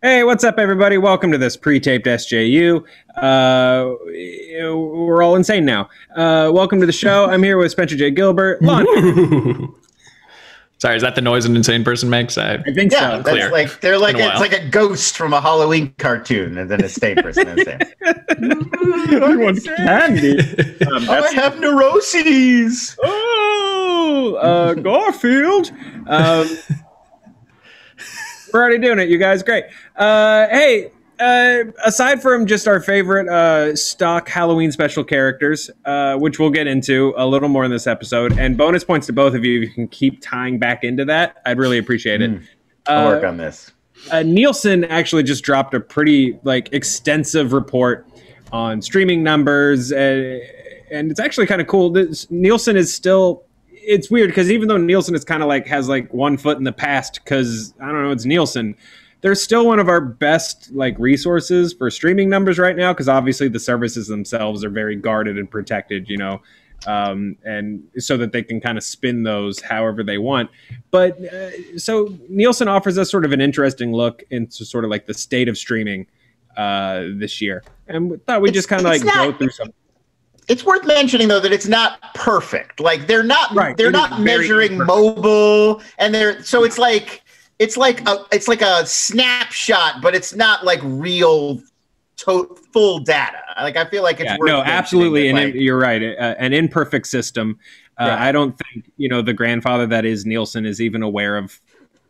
Hey, what's up, everybody? Welcome to this pre-taped SJU. We're all insane now. Welcome to the show. I'm here with Spencer J. Gilbert. Lon. Sorry, is that the noise an insane person makes? I think so. That's like they're like it's like a ghost from a Halloween cartoon, and then a sane person is there. I want candy. I have neuroses. Oh, Garfield. We're already doing it, you guys. Great. Hey, aside from just our favorite stock Halloween special characters, which we'll get into a little more in this episode, and bonus points to both of you if you can keep tying back into that, I'd really appreciate it. I'll work on this. Nielsen actually just dropped a pretty extensive report on streaming numbers, and it's actually kind of cool. Nielsen is still... It's weird because even though Nielsen is kind of has one foot in the past because, I don't know, it's Nielsen, they're still one of our best resources for streaming numbers right now because obviously the services themselves are very guarded and protected, and so that they can kind of spin those however they want. But so Nielsen offers us sort of an interesting look into sort of the state of streaming this year. And we thought we'd just kind of go through some. It's worth mentioning though that it's not perfect. They're not they're not measuring imperfect. mobile, and it's like a snapshot, but it's not real full data. I feel like it's worth absolutely, and you're right. An imperfect system. I don't think the grandfather that is Nielsen is even aware of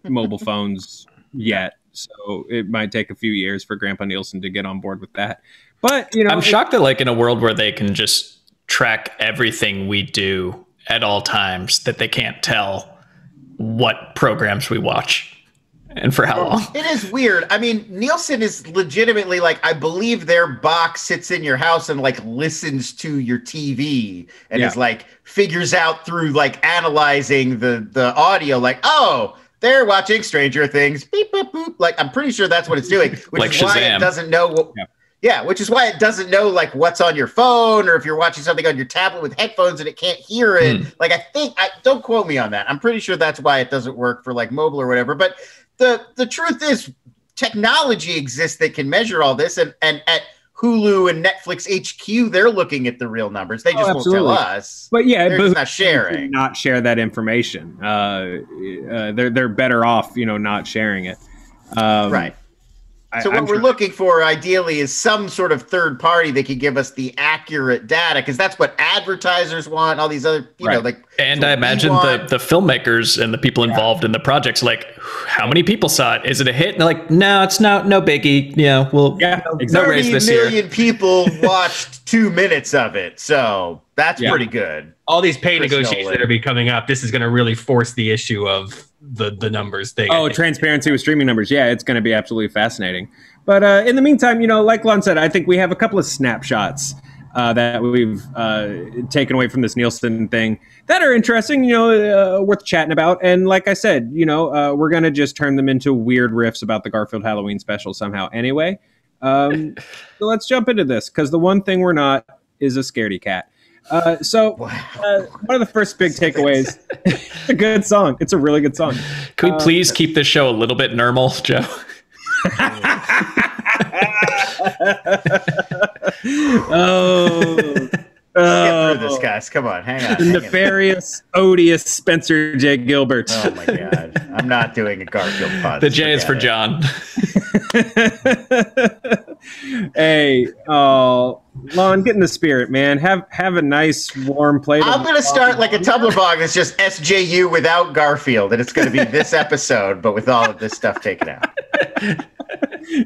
mobile phones yet. So it might take a few years for Grandpa Nielsen to get on board with that. But I'm shocked that in a world where they can just track everything we do at all times, that they can't tell what programs we watch and for how long. It is weird. I mean, Nielsen is legitimately I believe their box sits in your house and listens to your TV and is figures out through analyzing the audio oh, they're watching Stranger Things. Beep, boop, boop. I'm pretty sure that's what it's doing, which is why it doesn't know what. Yeah, which is why it doesn't know what's on your phone or if you're watching something on your tablet with headphones and it can't hear it. Don't quote me on that. I'm pretty sure that's why it doesn't work for mobile or whatever. But the truth is, technology exists that can measure all this, and at Hulu and Netflix HQ, they're looking at the real numbers. They just won't tell us. But they're not sharing. Not share that information. They're better off, not sharing it. Right. So what we're looking for ideally is some sort of third party that can give us the accurate data, because that's what advertisers want, all these other, and I imagine the filmmakers and the people involved in the projects, how many people saw it? Is it a hit? And they're like, no, it's not, no biggie. Yeah, no raise this year. 30 million people watched 2 minutes of it. So that's pretty good. All these pay negotiations that are be coming up, this is going to really force the issue of the numbers thing. Transparency with streaming numbers. Yeah, it's going to be absolutely fascinating. But in the meantime, like Lon said, I think we have a couple of snapshots that we've taken away from this Nielsen thing that are interesting, worth chatting about. And like I said, we're going to just turn them into weird riffs about the Garfield Halloween special somehow anyway. So let's jump into this, because the one thing we're not is a scaredy cat. One of the first big takeaways, it's a good song. It's a really good song. Can we please keep this show a little bit normal, Joe? Get through this, guys. Come on, hang on. The nefarious, odious Spencer J. Gilbert. Oh my God, I'm not doing a Garfield pod. The J is for John. Hey, Lon, get in the spirit, man. Have a nice warm plate. I'm gonna start a Tumblr blog that's just SJU without Garfield, and it's gonna be this episode, but with all of this stuff taken out.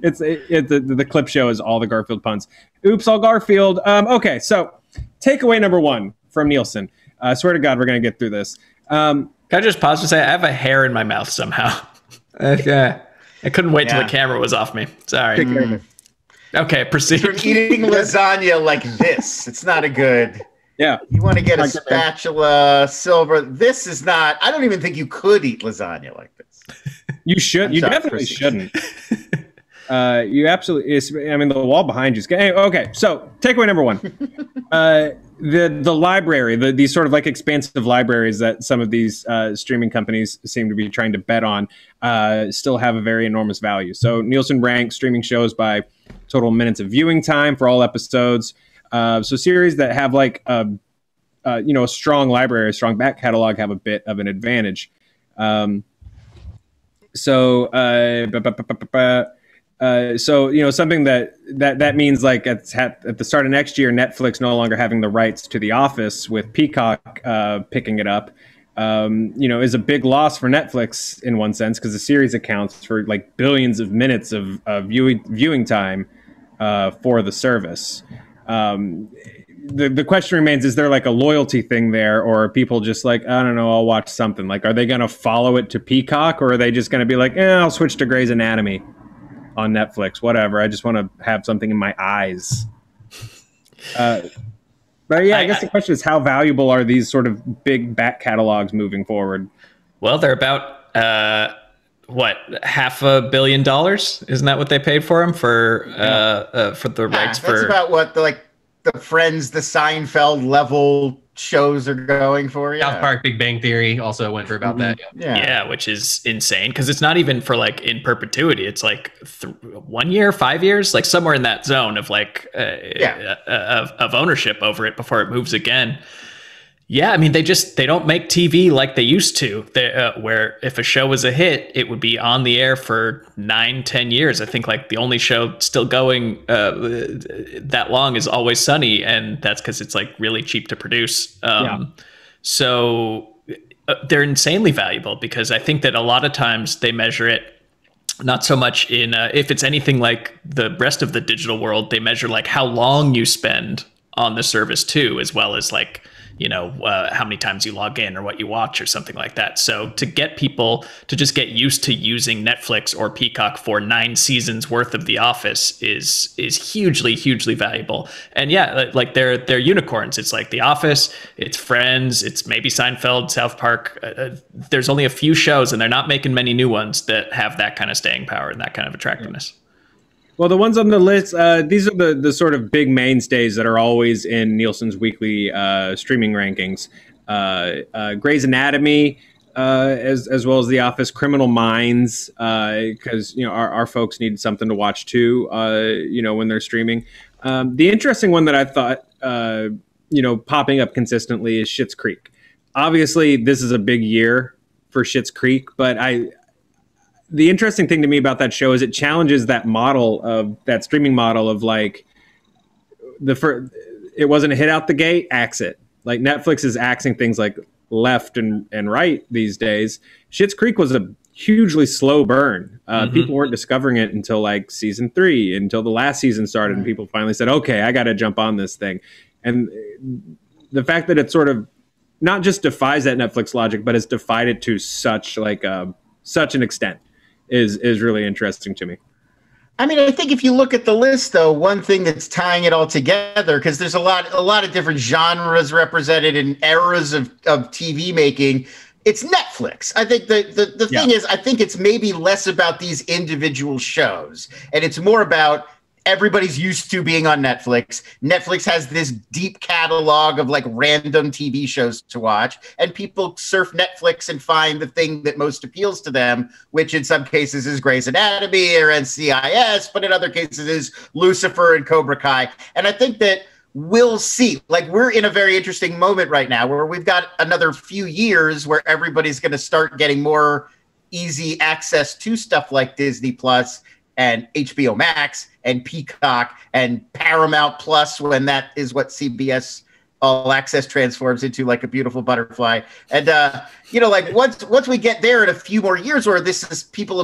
The clip show is all the Garfield puns. Oops, all Garfield. Okay, so takeaway number one from Nielsen. I swear to God, we're gonna get through this. Can I just pause to say I have a hair in my mouth somehow? Okay. I couldn't wait till the camera was off me. Sorry. Okay, proceed. You're eating lasagna like this. It's not a good. Yeah. You want to get a spatula, silver. This is not. I don't even think you could eat lasagna like this. You should. You definitely shouldn't. You absolutely. The wall behind you is. Okay, so takeaway number one. the library, these sort of like expansive libraries that some of these streaming companies seem to be trying to bet on, still have a very enormous value. So Nielsen ranks streaming shows by total minutes of viewing time for all episodes. So series that have like a strong library, a strong back catalog, have a bit of an advantage. So something that means like at the start of next year, Netflix no longer having the rights to The Office with Peacock picking it up, is a big loss for Netflix in one sense, because the series accounts for like billions of minutes of viewing time for the service. The question remains, is there like a loyalty thing there, or are people just like, I don't know, I'll watch something? Like, are they going to follow it to Peacock, or are they just going to be like, I'll switch to Grey's Anatomy on Netflix, whatever. I just want to have something in my eyes. But yeah, I guess the question is, how valuable are these sort of big back catalogs moving forward? Well, they're about $500 million? Isn't that what they paid for them for the rights? That's about what the Friends, the Seinfeld level shows are going for. South Park, Big Bang Theory also went for about that. Yeah, which is insane, because it's not even for like in perpetuity. It's like 1 year, 5 years, like somewhere in that zone of like of ownership over it before it moves again. Yeah, I mean, they don't make TV like they used to, where if a show was a hit, it would be on the air for 9-10 years. I think like the only show still going that long is Always Sunny, and that's because it's like really cheap to produce. So they're insanely valuable, because I think that a lot of times they measure it not so much in if it's anything like the rest of the digital world, they measure like how long you spend on the service too, as well as like, how many times you log in or what you watch or something like that. So to get people to just get used to using Netflix or Peacock for 9 seasons worth of The Office is hugely, hugely valuable. And yeah, like they're unicorns. It's like The Office, it's Friends, it's maybe Seinfeld, South Park. There's only a few shows, and they're not making many new ones that have that kind of staying power and that kind of attractiveness. Well, the ones on the list, these are the sort of big mainstays that are always in Nielsen's weekly streaming rankings. Grey's Anatomy, as well as The Office, Criminal Minds, because our folks need something to watch too, when they're streaming. The interesting one that I thought, popping up consistently is Schitt's Creek. Obviously, this is a big year for Schitt's Creek, but the interesting thing to me about that show is it challenges that streaming model of like it wasn't a hit out the gate, axe it. Like Netflix is axing things like left and right these days. Schitt's Creek was a hugely slow burn. People weren't discovering it until like season 3, until the last season started, and people finally said, okay, I got to jump on this thing. And the fact that it sort of not just defies that Netflix logic, but has defied it to such an extent is really interesting to me. I mean, I think if you look at the list, though, one thing that's tying it all together, because there's a lot of different genres represented in eras of TV making, it's Netflix. I think the thing is, I think it's maybe less about these individual shows, and it's more about everybody's used to being on Netflix. Netflix has this deep catalog of like random TV shows to watch, and people surf Netflix and find the thing that most appeals to them, which in some cases is Grey's Anatomy or NCIS, but in other cases is Lucifer and Cobra Kai. And I think that we'll see, like we're in a very interesting moment right now where we've got another few years where everybody's going to start getting more easy access to stuff like Disney Plus and HBO Max and Peacock and Paramount Plus, when that is what CBS All Access transforms into, like a beautiful butterfly. And like once we get there in a few more years, where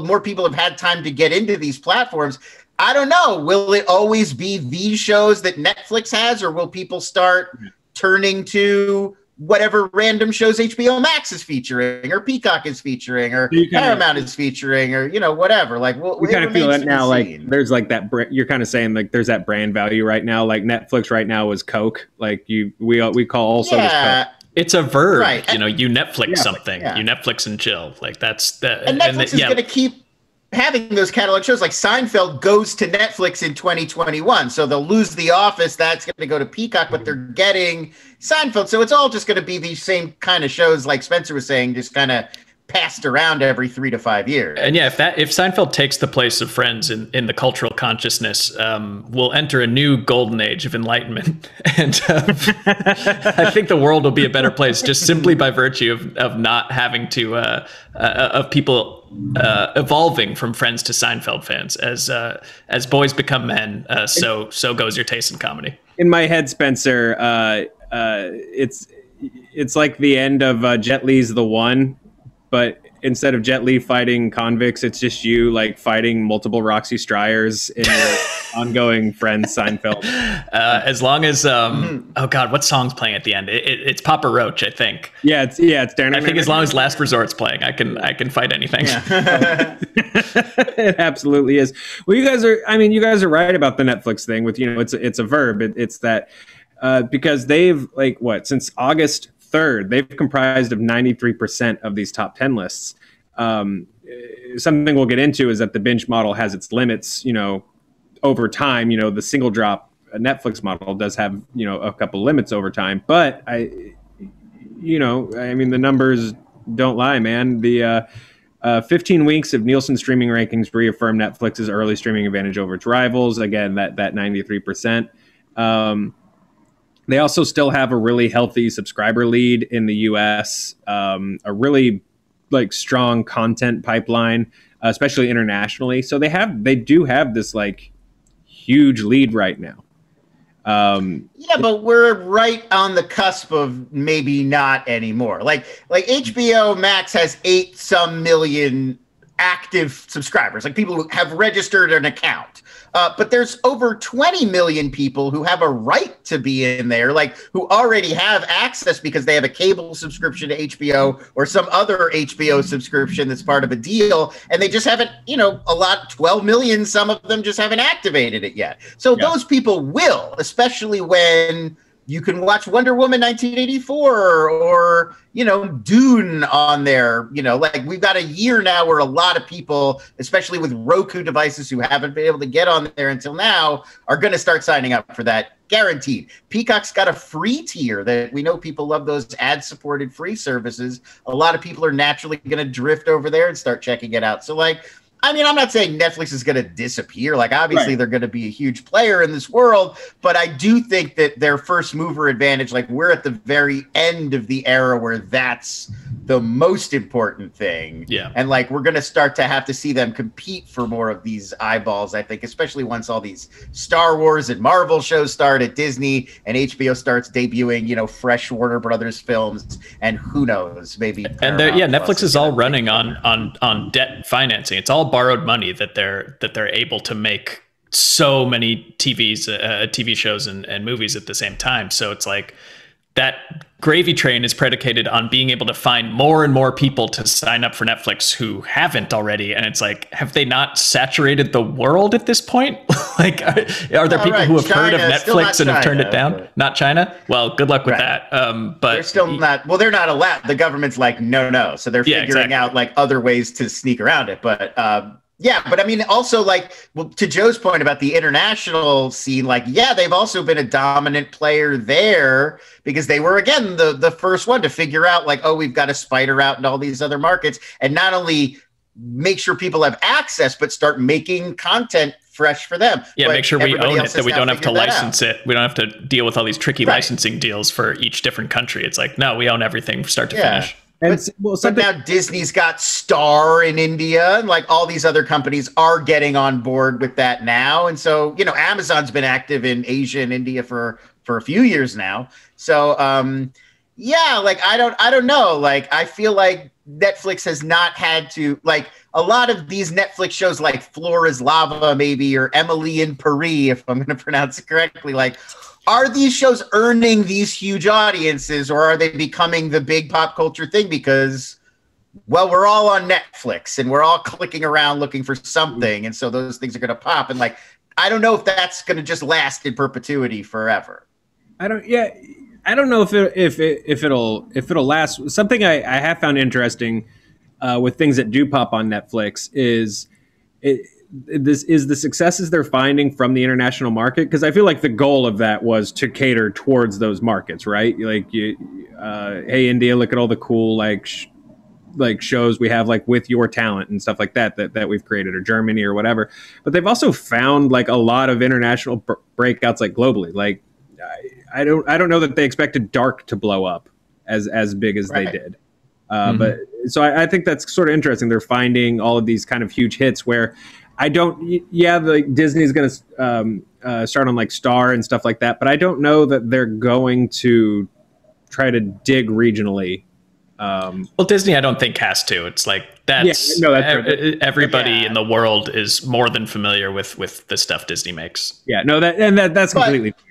more people have had time to get into these platforms, I don't know. Will it always be these shows that Netflix has, or will people start turning to whatever random shows HBO Max is featuring, or Peacock is featuring, or Paramount is featuring, or whatever? Like, we kind of feel that now. Like, there's like that. You're kind of saying like there's that brand value right now. Like Netflix right now is Coke. Like we call all sodas Coke. It's a verb, right? You Netflix something. You Netflix and chill. Like that's the. And Netflix is going to keep having those catalog shows like Seinfeld goes to Netflix in 2021. So they'll lose The Office. That's going to go to Peacock, but they're getting Seinfeld. So it's all just going to be these same kind of shows, like Spencer was saying, just kind of passed around every 3 to 5 years. And yeah, if Seinfeld takes the place of Friends in the cultural consciousness, we'll enter a new golden age of enlightenment. And I think the world will be a better place just simply by virtue of not having to, of people evolving from Friends to Seinfeld fans. As boys become men, so goes your taste in comedy. In my head, Spencer, it's like the end of Jet Li's The One. But instead of Jet Li fighting convicts, it's just you like fighting multiple Roxy Stryers in your ongoing Friends Seinfeld. As long as oh god, what song's playing at the end? It's Papa Roach, I think. Yeah, it's Darren. I think as long as Last Resort's playing, I can fight anything. Yeah. It absolutely is. Well, you guys are right about the Netflix thing. With it's a verb. It's that because they've since August 3rd, they've comprised of 93% of these top 10 lists. Something we'll get into is that the binge model has its limits, over time. The single drop Netflix model does have, a couple limits over time. But the numbers don't lie, man. The 15 weeks of Nielsen streaming rankings reaffirm Netflix's early streaming advantage over its rivals. Again, that 93%. They also still have a really healthy subscriber lead in the U.S., a really strong content pipeline, especially internationally. So they do have this huge lead right now. But we're right on the cusp of maybe not anymore. Like HBO Max has 8 some million active subscribers, like people who have registered an account. But there's over 20 million people who have a right to be in there, who already have access because they have a cable subscription to HBO or some other HBO subscription that's part of a deal. And they just haven't, 12 million, some of them just haven't activated it yet. So those people will, especially when you can watch Wonder Woman 1984 or, Dune on there. We've got a year now where a lot of people, especially with Roku devices who haven't been able to get on there until now, are going to start signing up for that. Guaranteed. Peacock's got a free tier that we know people love, those ad-supported free services. A lot of people are naturally going to drift over there and start checking it out. So I'm not saying Netflix is going to disappear. Obviously, They're going to be a huge player in this world. But I do think that their first mover advantage, we're at the very end of the era where that's the most important thing. Yeah. And we're going to start to have to see them compete for more of these eyeballs, I think, especially once all these Star Wars and Marvel shows start at Disney and HBO starts debuting, fresh Warner Brothers films. And who knows, maybe. And Netflix is all running on debt financing. It's all borrowed money that they're able to make so many TV shows and movies at the same time. So it's that gravy train is predicated on being able to find more and more people to sign up for Netflix who haven't already. And it's have they not saturated the world at this point? Are there people who have heard of Netflix and have turned it down? But not China? Well, good luck with that. But they're still not. Well, they're not allowed. The government's no. So they're figuring out other ways to sneak around it. But but also to Joe's point about the international scene, they've also been a dominant player there because they were, again, the first one to figure out we've got to spider out into all these other markets and not only make sure people have access, but start making content fresh for them. Yeah, but make sure we own it, that we don't have to license it. We don't have to deal with all these tricky licensing deals for each different country. It's no, we own everything from start to finish. But now Disney's got Star in India, and all these other companies are getting on board with that now. And so, Amazon's been active in Asia and India for a few years now. So, I don't know. I feel like Netflix has not had to, a lot of these Netflix shows like Floor is Lava, maybe, or Emily in Paris, if I'm going to pronounce it correctly, are these shows earning these huge audiences, or are they becoming the big pop culture thing because, we're all on Netflix and we're all clicking around looking for something, and so those things are going to pop? And I don't know if that's going to just last in perpetuity forever. I don't know if it'll last. Something I have found interesting with things that do pop on Netflix is this is the successes they're finding from the international market, because I feel like the goal of that was to cater towards those markets, right? Like, hey India, look at all the cool like shows we have like with your talent and stuff like that we've created, or Germany or whatever. But they've also found like a lot of international breakouts like globally. Like I don't know that they expected Dark to blow up as big as they did. But so I think that's sort of interesting. They're finding all of these kind of huge hits where like Disney's going to start on like Star and stuff like that, but I don't know that they're going to try to dig regionally. Well, Disney, I don't think has to. It's like that's everybody in the world is more than familiar with the stuff Disney makes. Yeah, no, that's completely fair.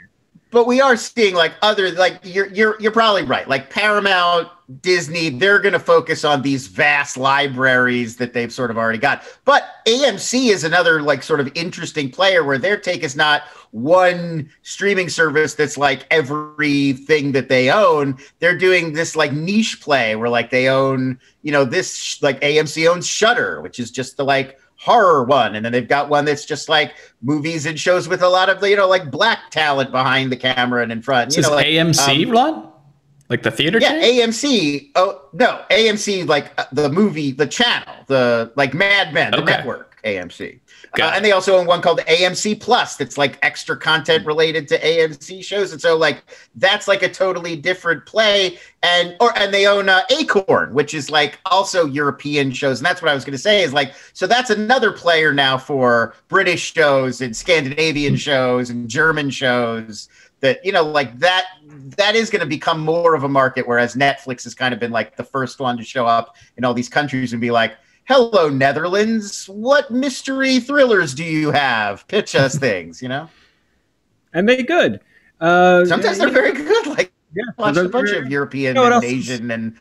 But we are seeing like other, like you're probably right. Like Paramount, Disney, they're going to focus on these vast libraries that they've sort of already got. But AMC is another like sort of interesting player where their take is not one streaming service that's like everything that they own. They're doing this like niche play where like they own, this like AMC owns Shudder, which is just the like horror one, and then they've got one that's just like movies and shows with a lot of like black talent behind the camera and in front. Like AMC run, like the theater. Yeah, chain? AMC. Oh no, AMC like the movie, the channel, the like Mad Men, the network. AMC. And they also own one called AMC Plus that's like extra content related to AMC shows. And so like that's like a totally different play. And they own Acorn, which is like also European shows. And that's what I was going to say is like, so that's another player now for British shows and Scandinavian shows and German shows that, like that is going to become more of a market, whereas Netflix has kind of been like the first one to show up in all these countries and be like, hello, Netherlands. What mystery thrillers do you have? Pitch us things, And they're good. Sometimes they're very good. Like, watch a bunch of European and Asian and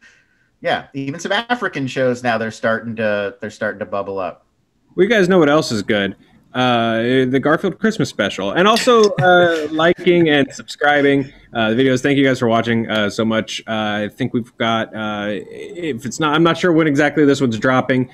even some African shows now. They're starting to bubble up. Well, you guys know what else is good? The Garfield Christmas special, and also liking and subscribing the videos. Thank you guys for watching so much. I think we've got, if it's not, I'm not sure when exactly this one's dropping.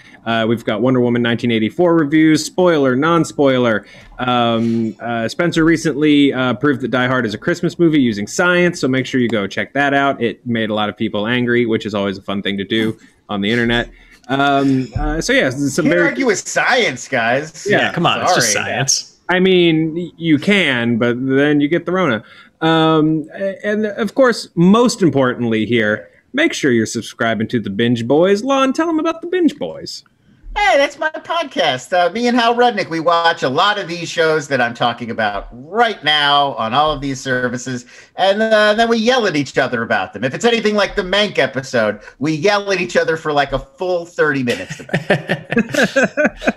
We've got Wonder Woman 1984 reviews, spoiler, non-spoiler. Spencer recently proved that Die Hard is a Christmas movie using science, so make sure you go check that out. It made a lot of people angry, which is always a fun thing to do on the internet. So yeah, some Can't argue with science, guys. Yeah, come on, it's just science. I mean, you can, but then you get the Rona. And of course, most importantly here, make sure you're subscribing to the Binge Boys. Lon, tell them about the Binge Boys. Hey, that's my podcast. Me and Hal Rudnick, we watch a lot of these shows that I'm talking about right now on all of these services, and then we yell at each other about them. If it's anything like the Mank episode, we yell at each other for like a full 30 minutes about it.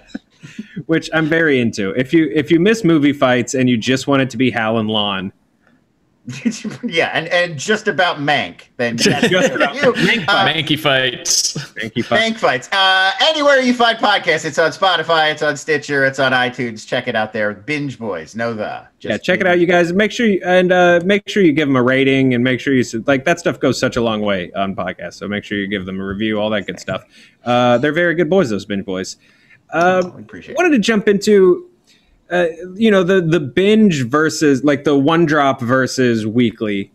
Which I'm very into. If you miss movie fights and you just want it to be Hal and Lon, yeah, and just about Mank. Then that's just about Manky fights. Mank fights. Anywhere you find podcasts, it's on Spotify, it's on Stitcher, it's on iTunes. Check it out there. Binge Boys. Check it out, you guys. Make sure you give them a rating, and make sure you like that stuff goes such a long way on podcasts. So make sure you give them a review, all that good stuff. They're very good boys, those Binge Boys. Wanted to jump into. The binge versus like the one drop versus weekly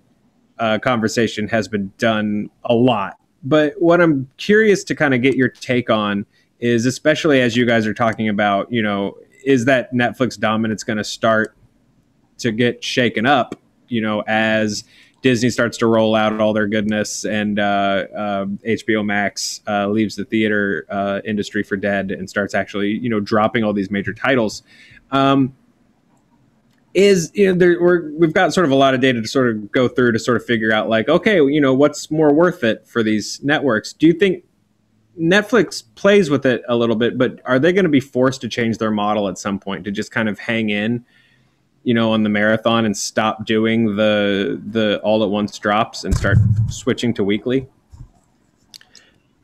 conversation has been done a lot. But what I'm curious to kind of get your take on is, especially as you guys are talking about, is that Netflix dominance going to start to get shaken up, as Disney starts to roll out all their goodness and HBO Max leaves the theater industry for dead and starts actually, dropping all these major titles. We've got sort of a lot of data to sort of go through to sort of figure out like, okay, what's more worth it for these networks? Do you think Netflix plays with it a little bit, but are they going to be forced to change their model at some point to just kind of hang in, on the marathon and stop doing the all at once drops and start switching to weekly?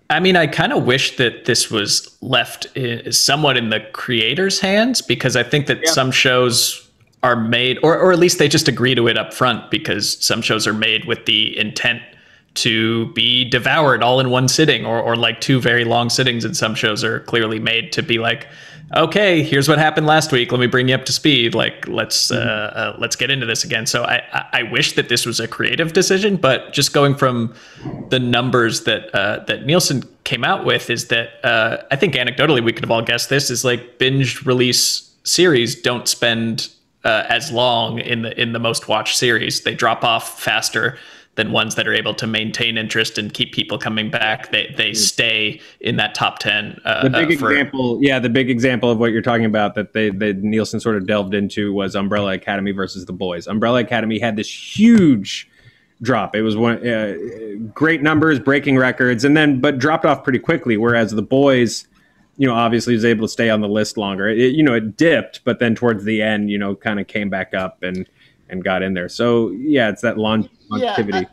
I mean, I kind of wish that this was left somewhat in the creators' hands, because I think that some shows are made, or at least they just agree to it up front, because some shows are made with the intent to be devoured all in one sitting, or like two very long sittings, and some shows are clearly made to be like okay, here's what happened last week. Let me bring you up to speed. Like, let's get into this again. So I wish that this was a creative decision, but just going from the numbers that Nielsen came out with is that I think anecdotally we could have all guessed this is like binge release series don't spend as long in the most watched series. They drop off faster than ones that are able to maintain interest and keep people coming back. They stay in that top 10. The big example of what you're talking about that they Nielsen sort of delved into was Umbrella Academy versus The Boys. Umbrella Academy had this huge drop. It was great numbers, breaking records, but dropped off pretty quickly. Whereas The Boys, obviously was able to stay on the list longer. It dipped, but then towards the end, kind of came back up and got in there. So yeah, it's that longevity.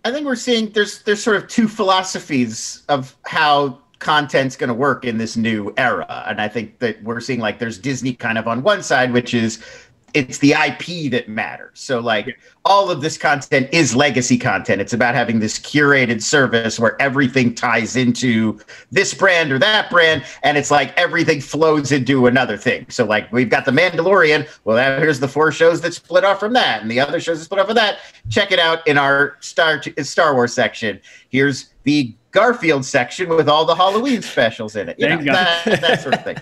I think we're seeing there's sort of two philosophies of how content's going to work in this new era. And I think that we're seeing like there's Disney kind of on one side, which is it's the IP that matters. So like all of this content is legacy content. It's about having this curated service where everything ties into this brand or that brand. And it's like everything flows into another thing. So like we've got The Mandalorian. Well, here's the 4 shows that split off from that. And the other shows that split off of that. Check it out in our Star Wars section. Here's the Garfield section with all the Halloween specials in it. That sort of thing.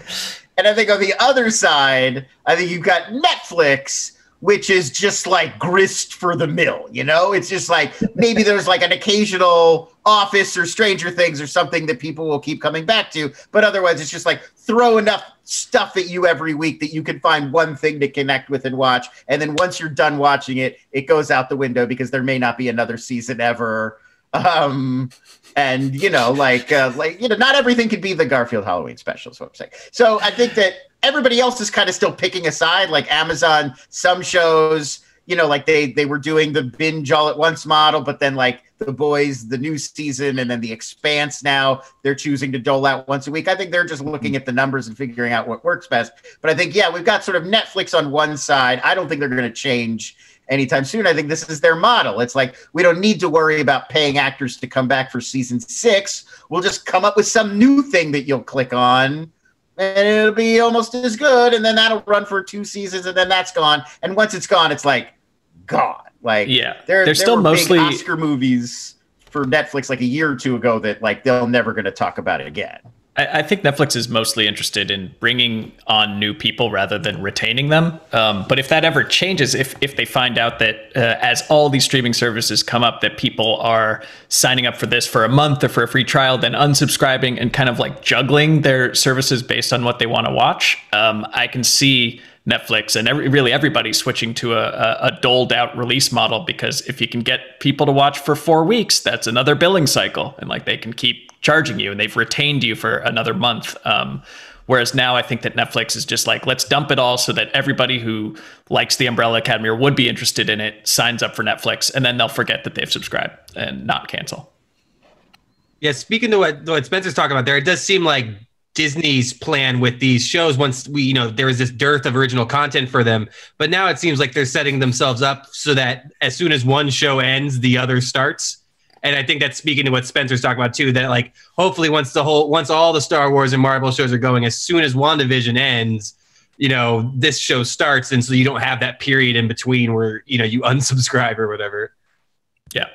And I think on the other side, I think you've got Netflix, which is just like grist for the mill, It's just like maybe there's like an occasional Office or Stranger Things or something that people will keep coming back to. But otherwise, it's just like throw enough stuff at you every week that you can find one thing to connect with and watch. And then once you're done watching it, it goes out the window because there may not be another season ever. And not everything could be the Garfield Halloween special is what I'm saying. So I think that everybody else is kind of still picking a side, like Amazon, some shows, like they were doing the binge all at once model, but then like The Boys, the new season, and then The Expanse now they're choosing to dole out once a week. I think they're just looking at the numbers and figuring out what works best. But I think, we've got sort of Netflix on one side. I don't think they're going to change anytime soon. I think this is their model. It's like, we don't need to worry about paying actors to come back for season 6. We'll just come up with some new thing that you'll click on and it'll be almost as good. And then that'll run for 2 seasons and then that's gone. And once it's gone, it's like gone. Like, they're still mostly big Oscar movies for Netflix like a year or 2 ago that like they're never going to talk about it again. I think Netflix is mostly interested in bringing on new people rather than retaining them. But if that ever changes, if they find out that as all these streaming services come up, that people are signing up for this for a month or for a free trial, then unsubscribing and kind of like juggling their services based on what they want to watch, I can see Netflix and really everybody switching to a doled out release model, because if you can get people to watch for 4 weeks, that's another billing cycle, and like they can keep charging you and they've retained you for another month. Whereas now I think that Netflix is just like, let's dump it all so that everybody who likes the Umbrella Academy or would be interested in it signs up for Netflix, and then they'll forget that they've subscribed and not cancel. Yeah, speaking to what Spencer's talking about there, it does seem like Disney's plan with these shows, once there was this dearth of original content for them, but now it seems like they're setting themselves up so that as soon as one show ends, the other starts. And I think that's speaking to what Spencer's talking about too, that like hopefully once all the Star Wars and Marvel shows are going, as soon as WandaVision ends, this show starts, and so you don't have that period in between where you unsubscribe or whatever. Yeah.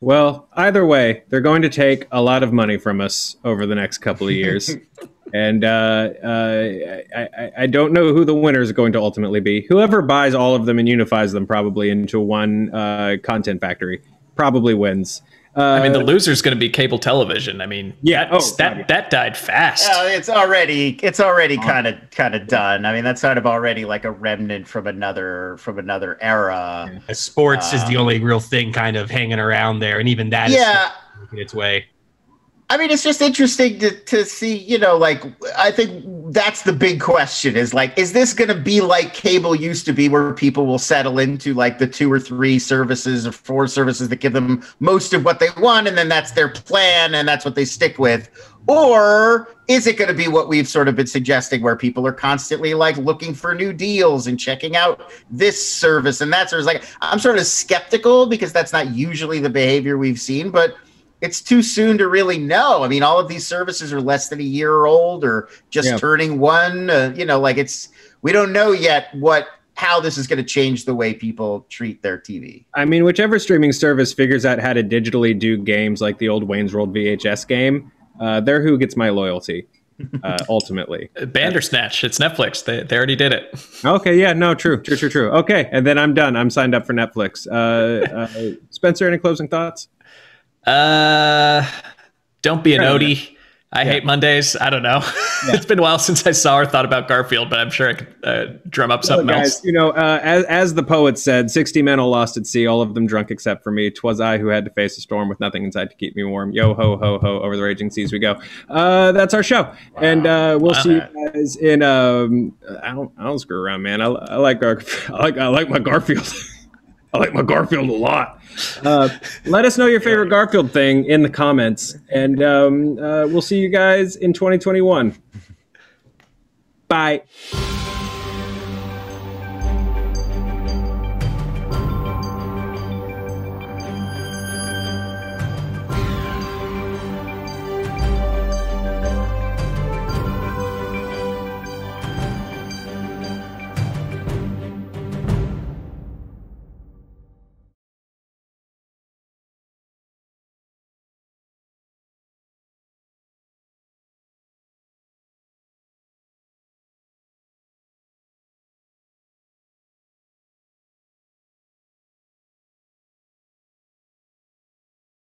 Well, either way, they're going to take a lot of money from us over the next couple of years. And I don't know who the winner is going to ultimately be. Whoever buys all of them and unifies them probably into one content factory probably wins. I mean, the loser's going to be cable television. I mean, that died fast. It's already kind of done. I mean, that's kind of already like a remnant from another era. Yeah. Sports is the only real thing kind of hanging around there, and even that is making its way. I mean, it's just interesting to see, like, I think that's the big question is like, is this going to be like cable used to be, where people will settle into like the 2 or 3 services or 4 services that give them most of what they want, and then that's their plan and that's what they stick with? Or is it going to be what we've sort of been suggesting, where people are constantly like looking for new deals and checking out this service and that service? Like, I'm sort of skeptical because that's not usually the behavior we've seen, but it's too soon to really know. I mean, all of these services are less than a year old or just turning one. We don't know yet how this is going to change the way people treat their TV. I mean, whichever streaming service figures out how to digitally do games like the old Wayne's World VHS game, they're who gets my loyalty. Ultimately, Bandersnatch. It's Netflix. They already did it. Okay, yeah, no, true. Okay, and then I'm done. I'm signed up for Netflix. Spencer, any closing thoughts? Don't be an Odie. I hate Mondays. I don't know. Yeah. It's been a while since I saw or thought about Garfield, but I'm sure I could drum up something else. As the poet said, 60 men all lost at sea, all of them drunk except for me. 'Twas I who had to face a storm with nothing inside to keep me warm. Yo ho ho ho, over the raging seas we go. That's our show, and we'll see you guys in. I don't screw around, man. I like my Garfield. I like my Garfield a lot. Let us know your favorite Garfield thing in the comments, and we'll see you guys in 2021. Bye.